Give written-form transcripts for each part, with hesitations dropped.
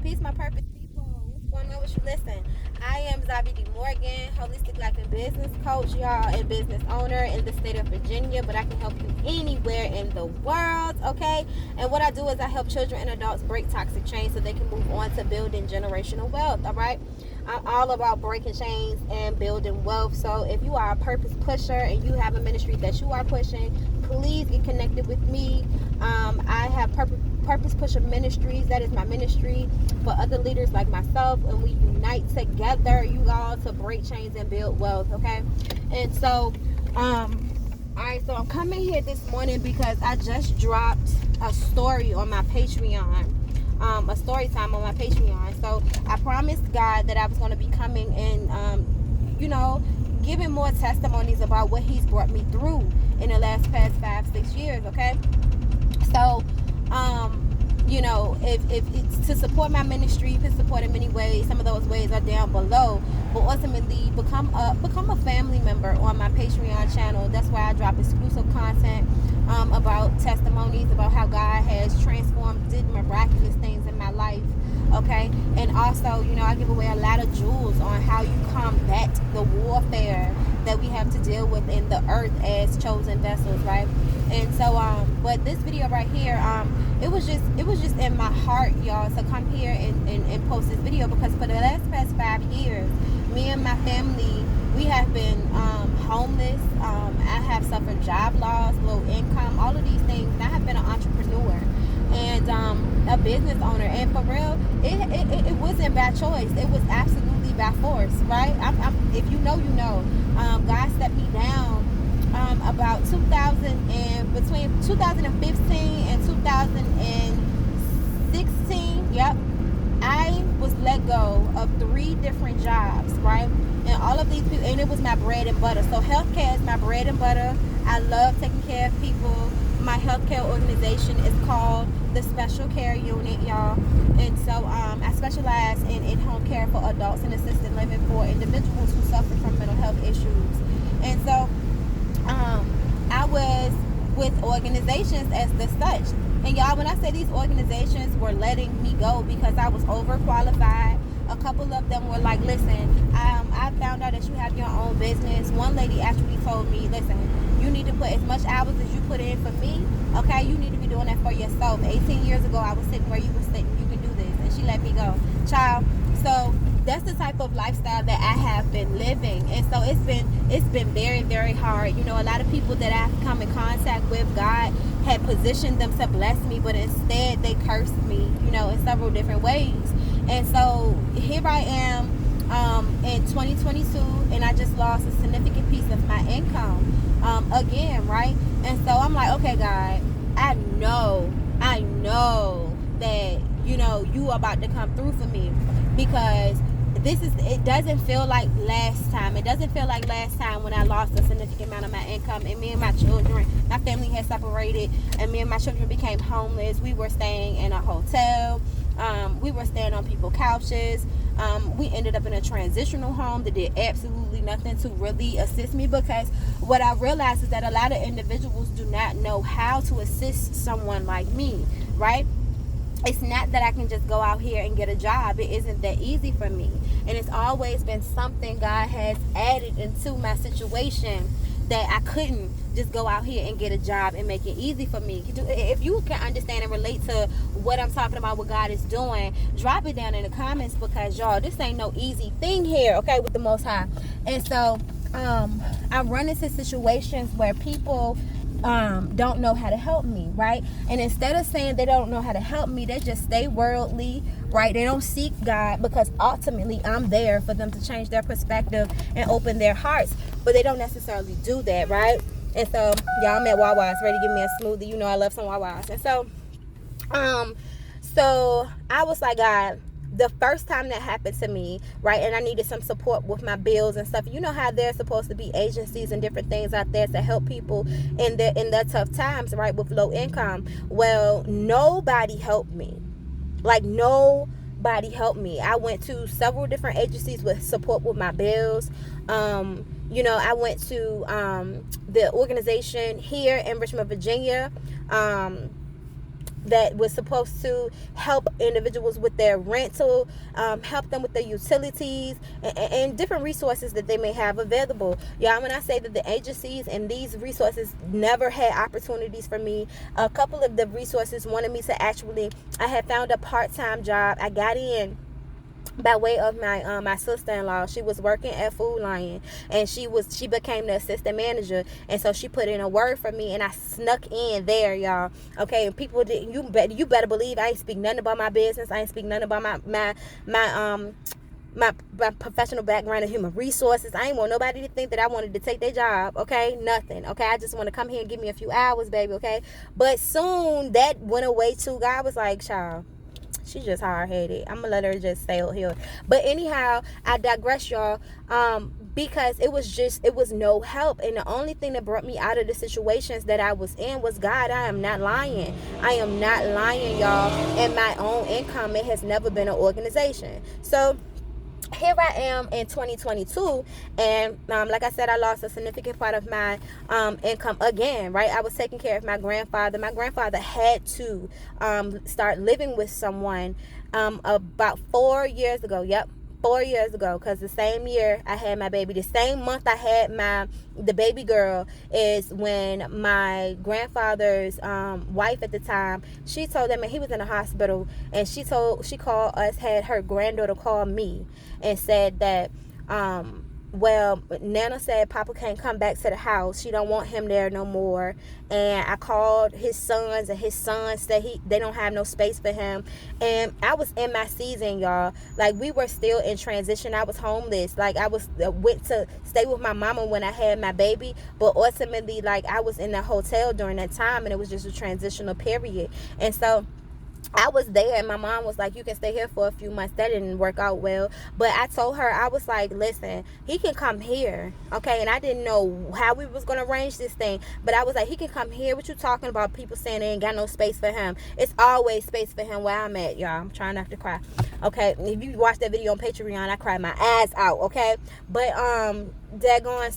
Peace, my purpose people. What's going on with you? Listen, I am Zabi D. Morgan, holistic life and business coach, y'all, and business owner in the state of Virginia, but I can help you anywhere in the world, okay? And what I do is I help children and adults break toxic chains so they can move on to building generational wealth, all right? I'm all about breaking chains and building wealth. So if you are a purpose pusher and you have a ministry that you are pushing, please get connected with me. I have Purpose Pusher Ministries. That is my ministry for other leaders like myself, and we unite together, you all, to break chains and build wealth. Okay, and so, all right. So I'm coming here this morning because I just dropped a story on my Patreon. A story time on my Patreon. So I promised God that I was going to be coming and, giving more testimonies about what He's brought me through in the past 5-6 years. Okay. So, if it's to support my ministry, you can support in many ways. Some of those ways are down below. But ultimately, become a family member on my Patreon channel. That's why I drop exclusive content about testimonies, about how God has transformed, did miraculous things in my life. Okay, and also, I give away a lot of jewels on how you combat the warfare that we have to deal with in the earth as chosen vessels, right? And so, but this video right here, it was just in my heart, y'all, to come here and post this video, because for the past 5 years, me and my family, we have been homeless. I have suffered job loss, low income, all of these things. And I have been an entrepreneur and a business owner, and for real, it wasn't by choice. It was absolutely by force, right? If you know, you know. God stepped me down about between 2015 and 2016. Yep, I was let go of 3 different jobs, right? And all of these people, and it was my bread and butter. So healthcare is my bread and butter. I love taking care of people. My healthcare organization is called the Special Care Unit, y'all. And so I specialize in home care for adults and assisted living for individuals who suffer from mental health issues. And so I was with organizations as the such. And y'all, when I say these organizations were letting me go because I was overqualified, a couple of them were like, listen, I found out that you have your own business. One lady actually told me, listen, you need to put as much hours as you put in for me, okay? You need to be doing that for yourself. 18 years ago, I was sitting where you were sitting. You can do this. And she let me go. Child, so that's the type of lifestyle that I have been living. And so it's been very, very hard. A lot of people that I've come in contact with, God had positioned them to bless me, but instead they cursed me, in several different ways. And so here I am in 2022, and I just lost a significant piece of my income again, right? And so I'm like, okay, God, I know that you are about to come through for me, because it doesn't feel like last time. It doesn't feel like last time when I lost a significant amount of my income, and me and my children, my family had separated, and me and my children became homeless. We were staying in a hotel. We were staying on people's couches. We ended up in a transitional home that did absolutely nothing to really assist me, because what I realized is that a lot of individuals do not know how to assist someone like me, right? It's not that I can just go out here and get a job. It isn't that easy for me. And it's always been something God has added into my situation, that I couldn't just go out here and get a job and make it easy for me. If you can understand and relate to what I'm talking about, what God is doing, drop it down in the comments, because y'all, this ain't no easy thing here, okay, with the Most High. And so I run into situations where people don't know how to help me, right? And instead of saying they don't know how to help me, they just stay worldly, right? They don't seek God, because ultimately I'm there for them to change their perspective and open their hearts, but they don't necessarily do that, right? And so, y'all, I'm at Wawa's ready to give me a smoothie. I love some Wawa's. And so I was like, God, the first time that happened to me, right, and I needed some support with my bills and stuff. You know how there's supposed to be agencies and different things out there to help people in their tough times, right, with low income. Well, nobody helped me. Like, nobody helped me. I went to several different agencies with support with my bills. I went to the organization here in Richmond, Virginia. that was supposed to help individuals with their rental, help them with their utilities, and different resources that they may have available. Y'all, when I say that the agencies and these resources never had opportunities for me, a couple of the resources wanted me to actually, I had found a part-time job. I got in by way of my sister-in-law. She was working at Food Lion, and she became the assistant manager, and so she put in a word for me, and I snuck in there, y'all. Okay, and people did, you better believe I ain't speak nothing about my business. I ain't speak nothing about my professional background in human resources. I ain't want nobody to think that I wanted to take their job. Okay, nothing. Okay, I just want to come here and give me a few hours, baby. Okay, but soon that went away too. God was like, child, she's just hard-headed. I'm gonna let her just stay here. But anyhow, I digress, y'all. Because it was no help, and the only thing that brought me out of the situations that I was in was God. I am not lying. I am not lying, y'all. And my own income, it has never been an organization. So here I am in 2022, and like I said, I lost a significant part of my income again, right? I was taking care of my grandfather. My grandfather had to start living with someone about 4 years ago. Yep, 4 years ago, because the same year I had my baby, the same month I had the baby girl, is when my grandfather's wife at the time, she told him, and he was in the hospital, and she called us, had her granddaughter call me and said that well, Nana said Papa can't come back to the house. She don't want him there no more. And I called his sons, and his sons said they don't have no space for him. And I was in my season, y'all. Like, we were still in transition. I was homeless. Like, I went to stay with my mama when I had my baby, but ultimately, like, I was in the hotel during that time, and it was just a transitional period. And so I was there, and my mom was like, you can stay here for a few months. That didn't work out well. But I told her, I was like, listen, he can come here, okay? And I didn't know how we was going to arrange this thing. But I was like, he can come here. What you talking about? People saying they ain't got no space for him. It's always space for him where I'm at, y'all. I'm trying not to cry, okay? If you watch that video on Patreon, I cried my ass out, okay? But, daggone,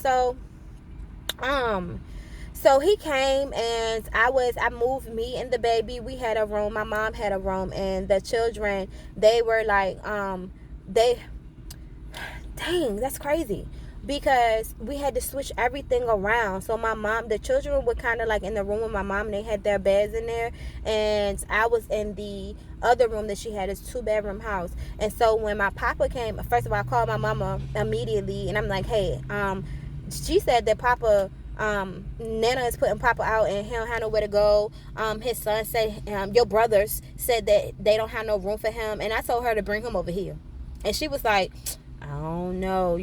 so he came, and I moved me and the baby. We had a room. My mom had a room, and the children, they were like, dang, that's crazy, because we had to switch everything around. So the children were kind of like in the room with my mom, and they had their beds in there, and I was in the other room that she had. It's a 2-bedroom house. And so when my papa came, first of all, I called my mama immediately, and I'm like, hey, she said that Papa, Nana is putting Papa out, and he don't have nowhere to go. His son said, your brothers said that they don't have no room for him, and I told her to bring him over here. And she was like, I don't know,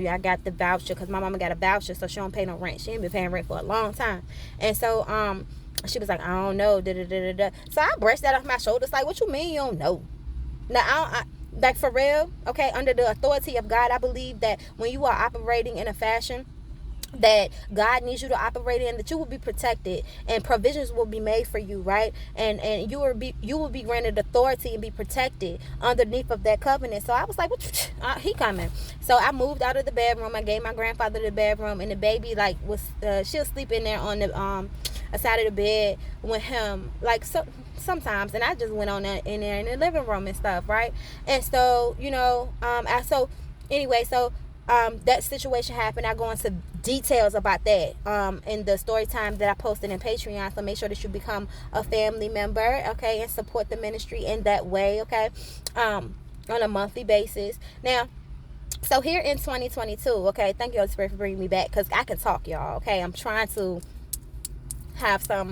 I got the voucher, because my mama got a voucher, so she don't pay no rent. She ain't been paying rent for a long time. And so she was like, I don't know, So I brushed that off my shoulders, like, what you mean you don't know? Now, like, for real, okay, under the authority of God, I believe that when you are operating in a fashion that God needs you to operate in, that you will be protected, and provisions will be made for you, right? And you will be granted authority and be protected underneath of that covenant. So I was like, what he coming? So I moved out of the bedroom. I gave my grandfather the bedroom, and the baby, like, was she'll sleep in there on the side of the bed with him, like, so sometimes. And I just went on in there in the living room and stuff, right? And so that situation happened. I go into details about that in the story time that I posted in Patreon. So make sure that you become a family member, okay, and support the ministry in that way, okay, on a monthly basis. Now, so here in 2022, okay, thank you, Holy Spirit, for bringing me back, because I can talk, y'all, okay? I'm trying to have some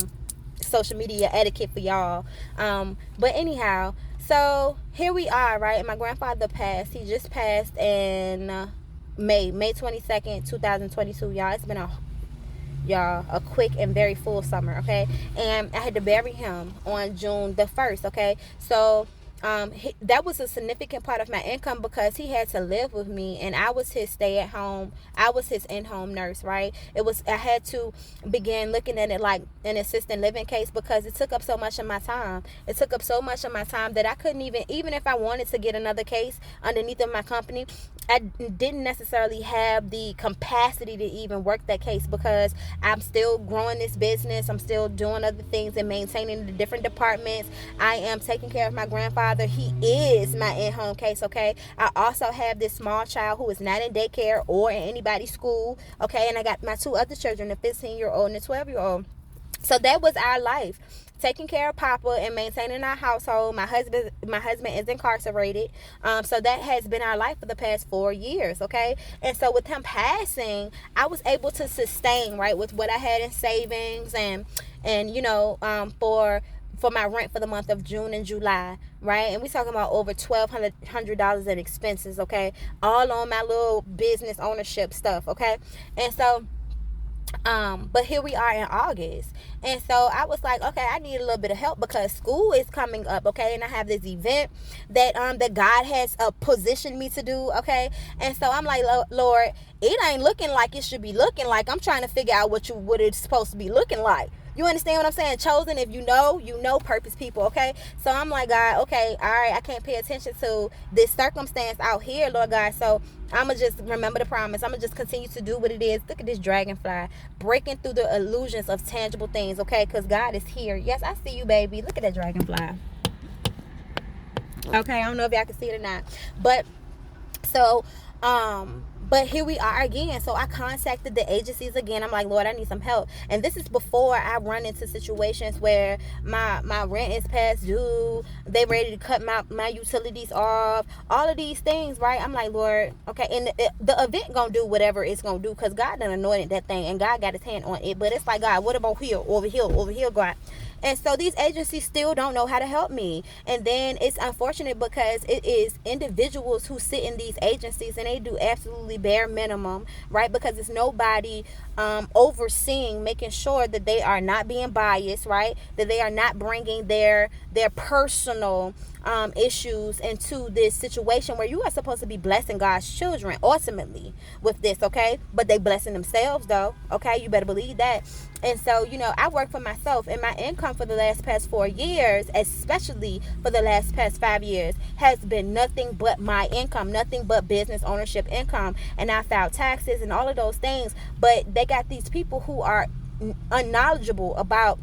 social media etiquette for y'all. But anyhow, so here we are, right? And my grandfather passed. He just passed in May 22nd, 2022, y'all. It's been a quick and very full summer, okay? And I had to bury him on June the 1st, okay? So that was a significant part of my income because he had to live with me, and I was his I was his in-home nurse, right? I had to begin looking at it like an assisted living case because it took up so much of my time. It took up so much of my time that I couldn't even if I wanted to get another case underneath of my company, I didn't necessarily have the capacity to even work that case because I'm still growing this business. I'm still doing other things and maintaining the different departments. I am taking care of my grandfather. He is my in-home case, okay? I also have this small child who is not in daycare or in anybody's school, okay? And I got my two other children, a 15-year-old and a 12-year-old. So that was our life, taking care of Papa and maintaining our household. My husband is incarcerated, so that has been our life for the past 4 years. Okay, and so with him passing, I was able to sustain, right, with what I had in savings and for my rent for the month of June and July, right? And we talking about over $1,200 in expenses, okay, all on my little business ownership stuff, okay, and so. But here we are in August, and so I was like, okay, I need a little bit of help because school is coming up, okay, and I have this event that God has positioned me to do, okay, and so I'm like, Lord, it ain't looking like it should be looking like. I'm trying to figure out what it's supposed to be looking like. You understand what I'm saying? Chosen, if you know purpose people, okay? So I'm like, God, okay, all right, I can't pay attention to this circumstance out here, Lord God. So I'm going to just remember the promise. I'm going to just continue to do what it is. Look at this dragonfly breaking through the illusions of tangible things, okay? Because God is here. Yes, I see you, baby. Look at that dragonfly. Okay, I don't know if y'all can see it or not. But but here we are again. So I contacted the agencies again. I'm like, Lord, I need some help. And this is before I run into situations where my rent is past due. They ready to cut my utilities off. All of these things, right? I'm like, Lord, okay. And the event gonna do whatever it's gonna do because God done anointed that thing and God got his hand on it. But it's like, God, what about here, over here, God? And so these agencies still don't know how to help me. And then it's unfortunate because it is individuals who sit in these agencies and they do absolutely bare minimum, right? Because it's nobody overseeing, making sure that they are not being biased, right? That they are not bringing their personal issues into this situation where you are supposed to be blessing God's children ultimately with this, okay? But they blessing themselves though, okay? You better believe that. And so, I work for myself, and my income for the past 4 years, especially for the past 5 years, has been nothing but my income, nothing but business ownership income. And I filed taxes and all of those things, but they got these people who are unknowledgeable about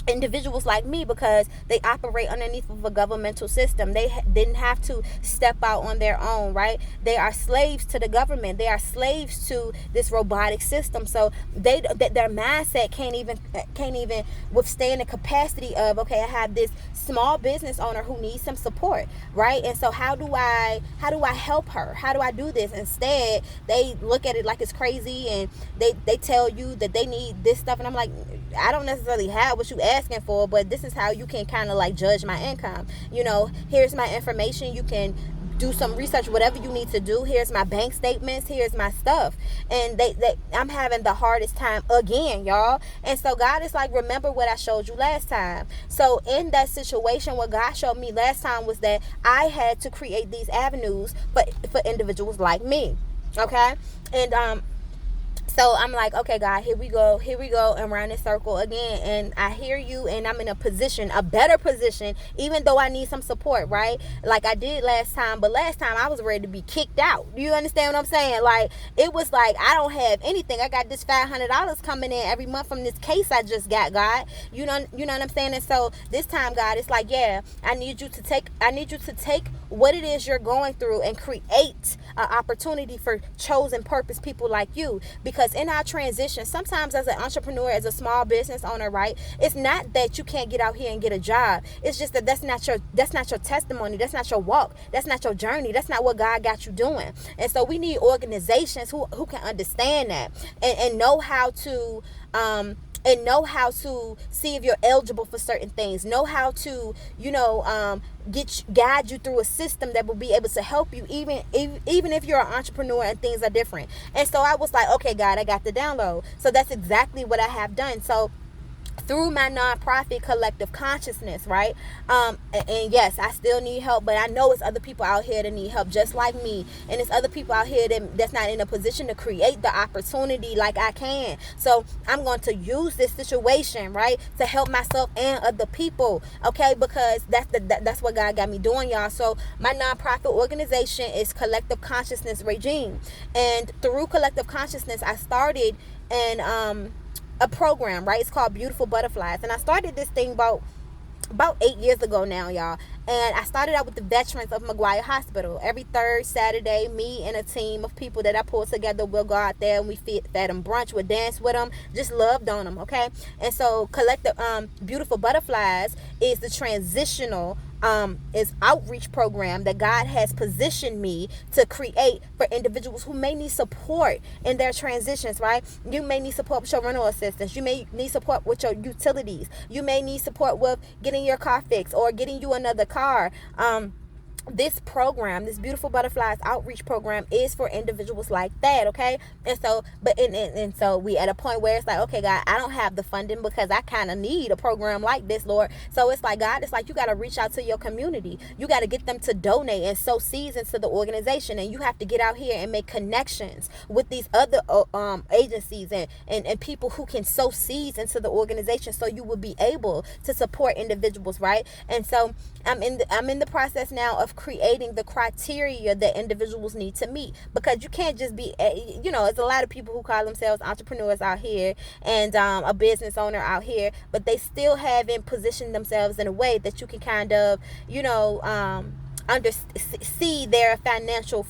individuals like me because they operate underneath of a governmental system. They didn't have to step out on their own, right? They are slaves to the government. They are slaves to this robotic system. So their mindset can't even withstand the capacity of, okay, I have this small business owner who needs some support, right? And so how do I help her? How do I do this? Instead, they look at it like it's crazy, and they tell you that they need this stuff, and I'm like, I don't necessarily have what you asking for, but this is how you can kind of like judge my income. Here's my information. You can do some research, whatever you need to do. Here's my bank statements. Here's my stuff. And I'm having the hardest time again, y'all. And so God is like, remember what I showed you last time. So in that situation, what God showed me last time was that I had to create these avenues for individuals like me. Okay. And so I'm like, okay, God, here we go around this circle again. And I hear you, and I'm in a better position, even though I need some support, right? Like I did last time, but last time I was ready to be kicked out. Do you understand what I'm saying? Like, it was like, I don't have anything. I got this $500 coming in every month from this case I just got, God. You know what I'm saying? And so this time, God, it's like, yeah, I need you to take what it is you're going through and create an opportunity for chosen purpose people like you. Because in our transition, sometimes as an entrepreneur, as a small business owner, right, it's not that you can't get out here and get a job. It's just that that's not your testimony. That's not your walk. That's not your journey. That's not what God got you doing. And so we need organizations who can understand that and know how to see if you're eligible for certain things, know how to guide you through a system that will be able to help you even if you're an entrepreneur and things are different. And so I was like, okay, God, I got the download. So that's exactly what I have done. So through my nonprofit Collective Consciousness, right? And yes, I still need help, but I know it's other people out here that need help just like me, and it's other people out here that's not in a position to create the opportunity like I can. So I'm going to use this situation, right, to help myself and other people, okay? Because that's what God got me doing, y'all. So my nonprofit organization is Collective Consciousness Regime, and through Collective Consciousness, I started a program, right? It's called Beautiful Butterflies, and I started this thing about 8 years ago now, y'all. And I started out with the veterans of McGuire Hospital. Every third Saturday, me and a team of people that I pulled together will go out there and we fed them brunch, we'll dance with them, just loved on them, okay? And so Collective Beautiful Butterflies is the transitional is outreach program that God has positioned me to create for individuals who may need support in their transitions, right? You may need support with your rental assistance. You may need support with your utilities. You may need support with getting your car fixed or getting you another car. This program, this Beautiful Butterflies outreach program, is for individuals like that, okay? And so, and so we at a point where it's like, okay, God, I don't have the funding because I kind of need a program like this, Lord. So it's like, God, it's like you got to reach out to your community. You got to get them to donate and sow seeds into the organization, and you have to get out here and make connections with these other agencies and people who can sow seeds into the organization, so you will be able to support individuals, right? And so I'm in the process now of creating the criteria that individuals need to meet, because you can't just be, there's a lot of people who call themselves entrepreneurs out here and a business owner out here, but they still haven't positioned themselves in a way that you can kind of, see their financial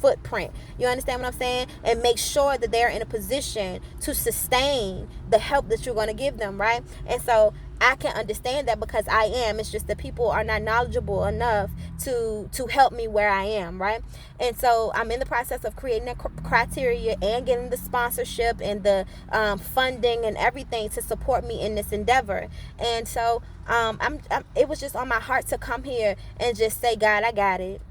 footprint. You understand what I'm saying? And make sure that they're in a position to sustain the help that you're going to give them, right? And so I can understand that because I am. It's just that people are not knowledgeable enough to help me where I am, right? And so I'm in the process of creating a criteria and getting the sponsorship and the funding and everything to support me in this endeavor. And so it was just on my heart to come here and just say, God, I got it.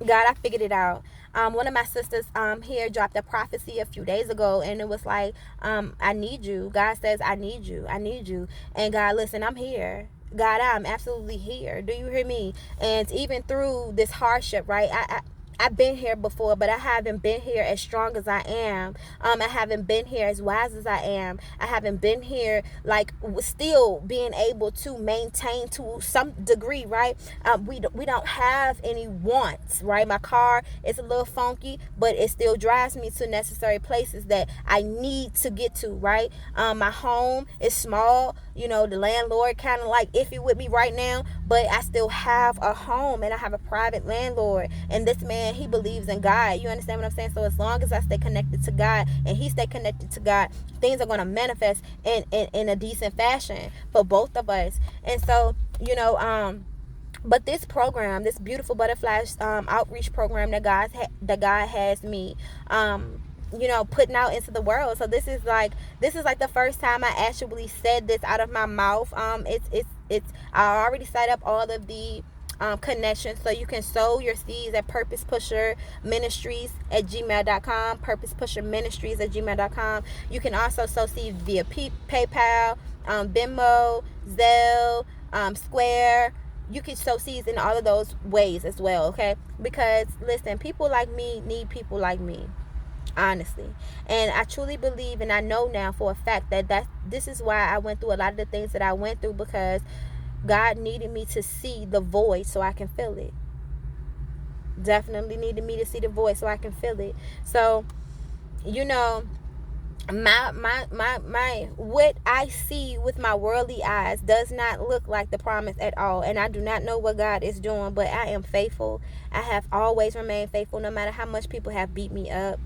God, I figured it out. One of my sisters here dropped a prophecy a few days ago, and it was like, I need you. God says, I need you. I need you. And God, listen, I'm here. God, I'm absolutely here. Do you hear me? And even through this hardship, right? I've been here before, but I haven't been here as strong as I am. I haven't been here as wise as I am. I haven't been here like still being able to maintain to some degree, right? We don't have any wants, right? My car is a little funky, but it still drives me to necessary places that I need to get to, right? My home is small. The landlord kind of like iffy with me right now, but I still have a home and I have a private landlord. And this man, he believes in God. You understand what I'm saying? So as long as I stay connected to God and he stay connected to God, things are going to manifest in a decent fashion for both of us. And so, but this program, this Beautiful Butterflies outreach program that God has me putting out into the world. So this is like the first time I actually said this out of my mouth. It's I already set up all of the connections, so you can sow your seeds at PurposePusherMinistries@gmail.com, PurposePusherMinistries@gmail.com. You can also sow seeds via PayPal, VENMO, ŽELLE, Square. You can sow seeds in all of those ways as well, okay? Because listen, people like me need people like me, honestly. And I truly believe, and I know now for a fact that this is why I went through a lot of the things that I went through, because God needed me to see the void so I can feel it. Definitely needed me to see the void so I can feel it. So, my what I see with my worldly eyes does not look like the promise at all. And I do not know what God is doing, but I am faithful. I have always remained faithful, no matter how much people have beat me up,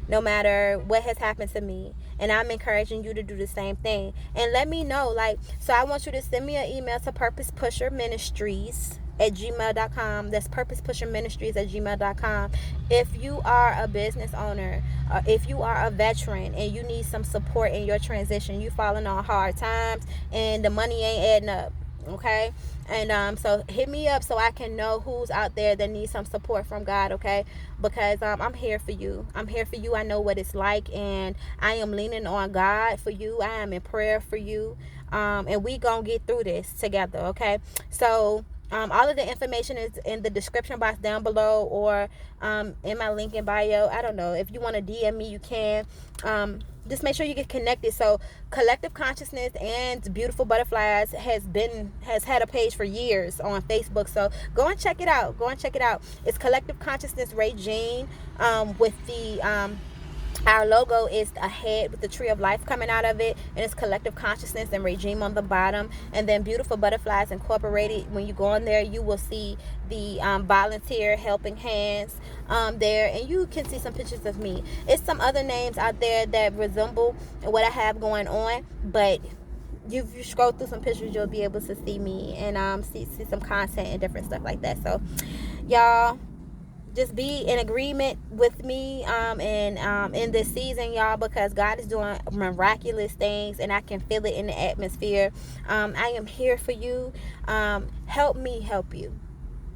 no matter what has happened to me. And I'm encouraging you to do the same thing. And let me know, so I want you to send me an email to PurposePusherMinistries@gmail.com. That's PurposePusherMinistries@gmail.com. If you are a business owner, if you are a veteran and you need some support in your transition, you falling on hard times and the money ain't adding up, Okay, and so hit me up so I can know who's out there that needs some support from God. Okay, because I'm here for you. I'm here for you. I know what it's like, and I am leaning on God for you. I am in prayer for you, and we gonna get through this together. Okay, so all of the information is in the description box down below, or in my link in bio. I don't know, if you want to DM me, you can. Just make sure you get connected. So Collective Consciousness and Beautiful Butterflies has had a page for years on Facebook. So go and check it out. It's Collective Consciousness Regine, with the our logo is a head with the tree of life coming out of it, and it's Collective Consciousness and Regime on the bottom. And then Beautiful Butterflies Incorporated, when you go on there, you will see the volunteer helping hands there, and you can see some pictures of me. It's some other names out there that resemble what I have going on, but if you scroll through some pictures, you'll be able to see me and see some content and different stuff like that. So y'all, just be in agreement with me and in this season, y'all, because God is doing miraculous things, and I can feel it in the atmosphere. I am here for you. Help me help you,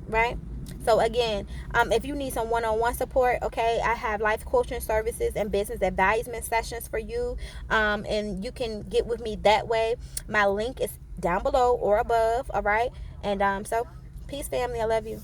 right? So again, if you need some one-on-one support, okay, I have life coaching services and business advisement sessions for you, and you can get with me that way. My link is down below or above. All right, and so peace, family. I love you.